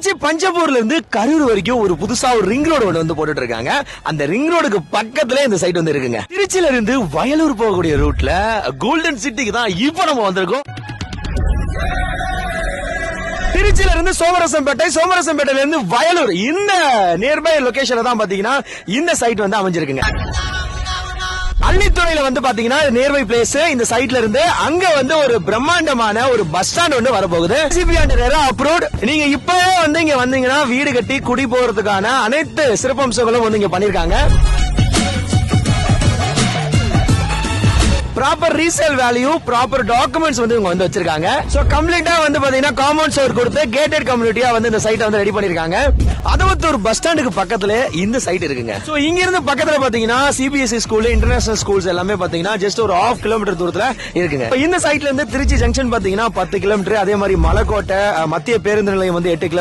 திருச்சி பஞ்சப்பூர்ல இருந்து கரூர் வரைக்கும் ஒரு புதுசா ஒரு ரிங் ரோடு வந்து போட்டுட்டு இருக்காங்க. அந்த ரிங் ரோடுக்கு பக்கத்துல இந்த சைட் வந்து இருக்குங்க. திருச்சியில இருந்து வயலூர் போகக்கூடிய ரூட்ல கோல்டன் சிட்டிக்கு தான் இப்ப நம்ம வந்திருக்கோம். திருச்சியில இருந்து சோமரசம்பேட்டையில இருந்து வயலூர் இந்த நியர்பை லொகேஷன்ல தான் பாத்தீங்கன்னா இந்த சைட் வந்து அமைஞ்சிருக்குங்க. அள்ளித்துறையில வந்து பாத்தீங்கன்னா நியர்பை பிளேஸ். இந்த சைட்ல இருந்து அங்க வந்து ஒரு பிரம்மாண்டமான ஒரு பஸ் ஸ்டாண்ட் வந்து வரப்போகுது. அப்ரோட் நீங்க இப்பவே வந்து இங்க வந்தீங்கன்னா வீடு கட்டி குடி போறதுக்கான அனைத்து சிறப்பம்சங்களும் வந்து இங்க பண்ணிருக்காங்க. Proper resale value, proper documents வந்து இவங்க வந்து வச்சிருக்காங்க. சோ கம்ப்ளீட்டா வந்து பாத்தீங்கன்னா காம்பவுண்ட் சுவர் கொடுத்து கேட்டட் கம்யூனிட்டியா வந்து இந்த சைட் வந்து ரெடி பண்ணிருக்காங்க. அதவத்தூர் பஸ் ஸ்டாண்டுக்கு பக்கத்துல இந்த சைட் இருக்குங்க. சோ இங்க இருந்து பக்கத்துல பாத்தீங்கன்னா சிபிஎஸ்இ ஸ்கூல், இன்டர்நேஷனல் ஸ்கூல்ஸ் எல்லாமே பாத்தீங்கன்னா ஜஸ்ட் ஒரு 1/2 கிலோமீட்டர் தூரத்துல இருக்குங்க. இந்த சைட்ல இருந்து திருச்சி ஜங்ஷன் பாத்தீங்கன்னா 10 கிலோமீட்டர், அதே மாதிரி மலைக்கோட்டை மத்திய பேருந்து நிலையம் வந்து 8 கிலோமீட்டர்.